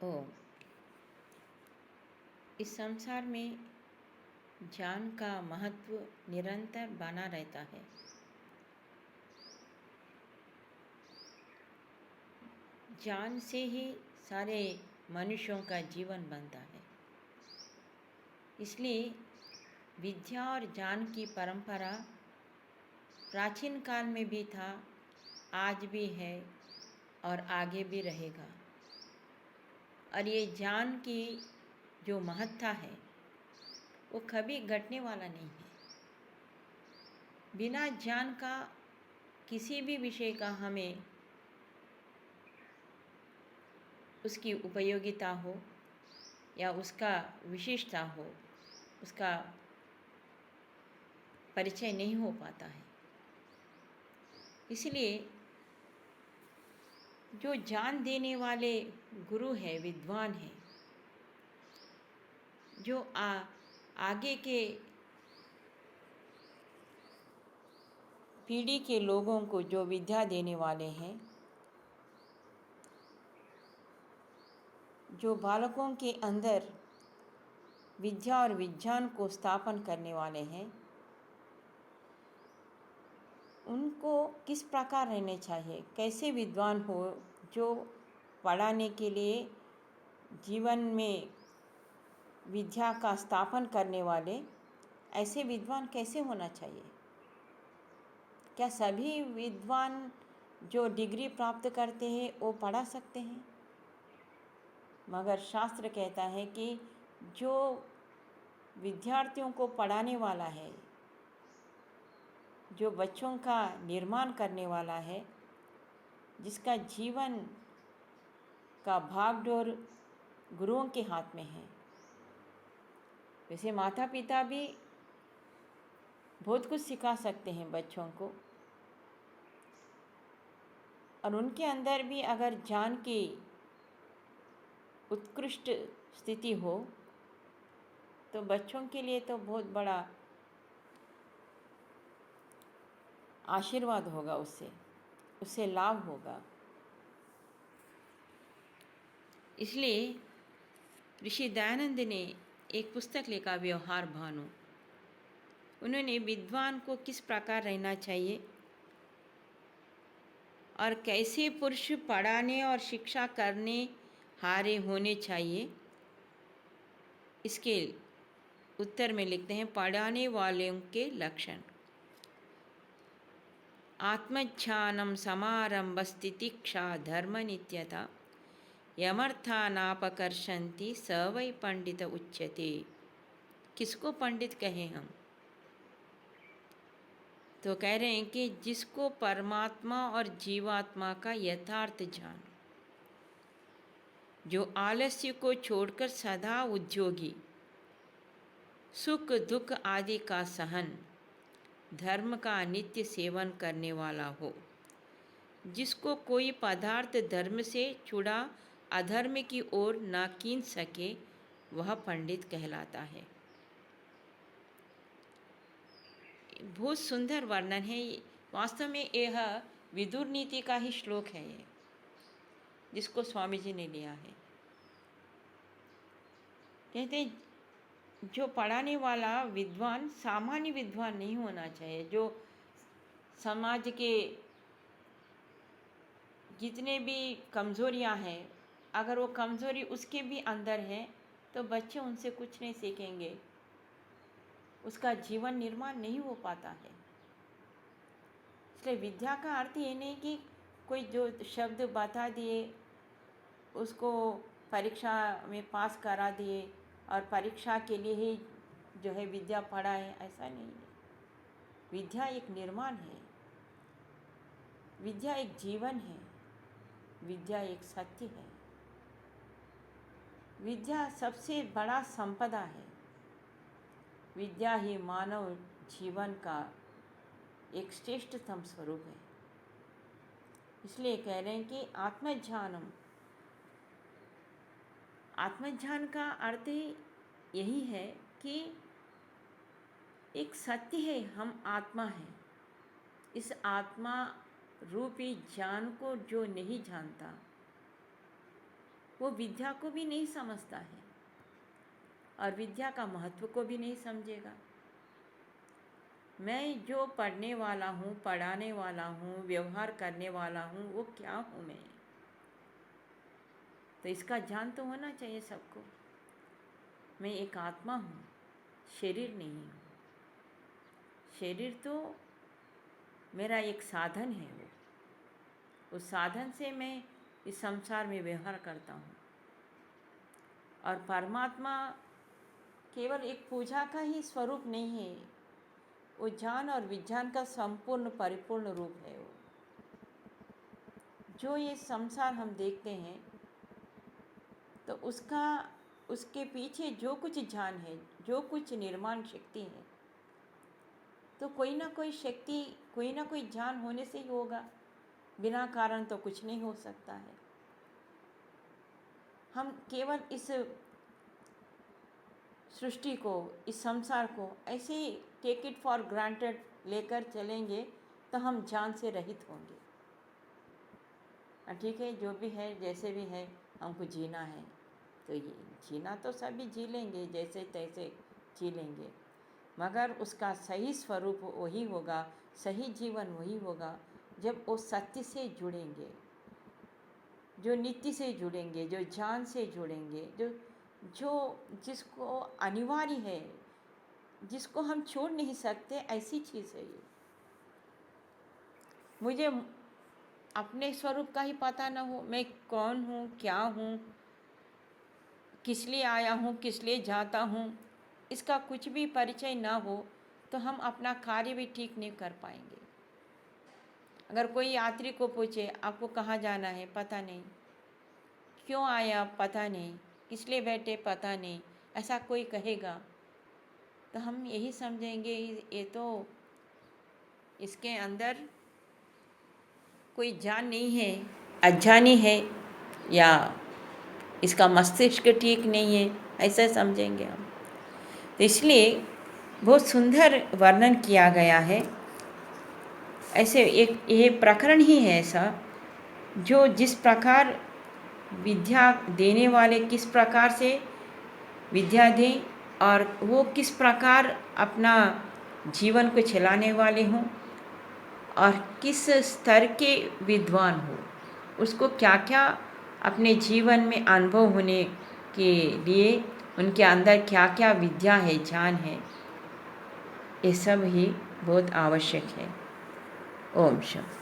ओम। इस संसार में ज्ञान का महत्व निरंतर बना रहता है। ज्ञान से ही सारे मनुष्यों का जीवन बनता है। इसलिए विद्या और ज्ञान की परंपरा प्राचीन काल में भी था, आज भी है और आगे भी रहेगा। और ये ज्ञान की जो महत्ता है वो कभी घटने वाला नहीं है। बिना ज्ञान का किसी भी विषय का हमें उसकी उपयोगिता हो या उसका विशेषता हो, उसका परिचय नहीं हो पाता है। इसलिए जो ज्ञान देने वाले गुरु है, विद्वान है, जो आगे के पीढ़ी के लोगों को जो विद्या देने वाले हैं, जो बालकों के अंदर विद्या और विज्ञान को स्थापन करने वाले हैं, उनको किस प्रकार रहने चाहिए, कैसे विद्वान हो, जो पढ़ाने के लिए जीवन में विद्या का स्थापन करने वाले, ऐसे विद्वान कैसे होना चाहिए। क्या सभी विद्वान जो डिग्री प्राप्त करते हैं वो पढ़ा सकते हैं? मगर शास्त्र कहता है कि जो विद्यार्थियों को पढ़ाने वाला है, जो बच्चों का निर्माण करने वाला है, जिसका जीवन का भागडोर गुरुओं के हाथ में है। वैसे माता पिता भी बहुत कुछ सिखा सकते हैं बच्चों को, और उनके अंदर भी अगर ज्ञान की उत्कृष्ट स्थिति हो तो बच्चों के लिए तो बहुत बड़ा आशीर्वाद होगा, उससे लाभ होगा। इसलिए ऋषि दयानंद ने एक पुस्तक लिखा, व्यवहार भानु। उन्होंने विद्वान को किस प्रकार रहना चाहिए और कैसे पुरुष पढ़ाने और शिक्षा करने हारे होने चाहिए, इसके उत्तर में लिखते हैं, पढ़ाने वालों के लक्षण। आत्मज्ञानम समारंभस्तितिक्षा धर्मनित्यता यमर्थानापकर्षन्ति स वै पंडित उच्यते। किसको पंडित कहें हम? तो कह रहे हैं कि जिसको परमात्मा और जीवात्मा का यथार्थ ज्ञान, जो आलस्य को छोड़कर सदा उद्योगी, सुख दुख आदि का सहन, धर्म का नित्य सेवन करने वाला हो, जिसको कोई पदार्थ धर्म से छुड़ा अधर्म की ओर न खींच सके, वह पंडित कहलाता है। बहुत सुंदर वर्णन है। वास्तव में यह विदुर नीति का ही श्लोक है, ये जिसको स्वामी जी ने लिया है। कहते जो पढ़ाने वाला विद्वान सामान्य विद्वान नहीं होना चाहिए, जो समाज के जितने भी कमज़ोरियां हैं, अगर वो कमज़ोरी उसके भी अंदर है तो बच्चे उनसे कुछ नहीं सीखेंगे, उसका जीवन निर्माण नहीं हो पाता है। इसलिए विद्या का अर्थ ये नहीं कि कोई जो शब्द बता दिए उसको परीक्षा में पास करा दिए और परीक्षा के लिए ही जो है विद्या पढ़ाए, ऐसा नहीं है। विद्या एक निर्माण है, विद्या एक जीवन है, विद्या एक सत्य है। विद्या सबसे बड़ा संपदा है। विद्या ही मानव जीवन का एक श्रेष्ठतम स्वरूप है। इसलिए कह रहे हैं कि आत्मज्ञान का अर्थ यही है कि एक सत्य है, हम आत्मा हैं। इस आत्मा रूपी ज्ञान को जो नहीं जानता, वो विद्या को भी नहीं समझता है और विद्या का महत्व को भी नहीं समझेगा। मैं जो पढ़ने वाला हूँ, पढ़ाने वाला हूँ, व्यवहार करने वाला हूँ, वो क्या हूँ मैं? तो इसका ज्ञान तो होना चाहिए सबको। मैं एक आत्मा हूँ, शरीर नहीं हूँ। शरीर तो मेरा एक साधन है। उस साधन से मैं इस संसार में व्यवहार करता हूँ। और परमात्मा केवल एक पूजा का ही स्वरूप नहीं है, वो ज्ञान और विज्ञान का संपूर्ण परिपूर्ण रूप है। वो जो ये संसार हम देखते हैं, तो उसके पीछे जो कुछ ज्ञान है, जो कुछ निर्माण शक्ति है, तो कोई ना कोई शक्ति, कोई ना कोई ज्ञान होने से ही होगा। बिना कारण तो कुछ नहीं हो सकता है। हम केवल इस सृष्टि को, इस संसार को ऐसे ही टेक इट फॉर ग्रांटेड लेकर चलेंगे तो हम ज्ञान से रहित होंगे। ठीक है, जो भी है, जैसे भी है, हमको जीना है, तो ये जीना तो सभी जी लेंगे, जैसे तैसे जी लेंगे, मगर उसका सही स्वरूप वही होगा, सही जीवन वही होगा जब वो सत्य से जुड़ेंगे, जो नित्य से जुड़ेंगे, जो ज्ञान से जुड़ेंगे, जिसको अनिवार्य है, जिसको हम छोड़ नहीं सकते, ऐसी चीज़ है ये। मुझे अपने स्वरूप का ही पता न हो, मैं कौन हूँ, क्या हूँ, किस लिए आया हूँ, किस लिए जाता हूँ, इसका कुछ भी परिचय ना हो तो हम अपना कार्य भी ठीक नहीं कर पाएंगे। अगर कोई यात्री को पूछे आपको कहाँ जाना है, पता नहीं, क्यों आया पता नहीं, किस लिए बैठे पता नहीं, ऐसा कोई कहेगा तो हम यही समझेंगे ये तो इसके अंदर कोई जान नहीं है, अज्ञानी है, या इसका मस्तिष्क ठीक नहीं है, ऐसा समझेंगे हम। तो इसलिए बहुत सुंदर वर्णन किया गया है। ऐसे एक ये प्रकरण ही है ऐसा, जो जिस प्रकार विद्या देने वाले किस प्रकार से विद्या दें और वो किस प्रकार अपना जीवन को चलाने वाले हों और किस स्तर के विद्वान हो, उसको क्या क्या अपने जीवन में अनुभव होने के लिए उनके अंदर क्या क्या विद्या है, ज्ञान है, ये सब ही बहुत आवश्यक है। ओम शांति।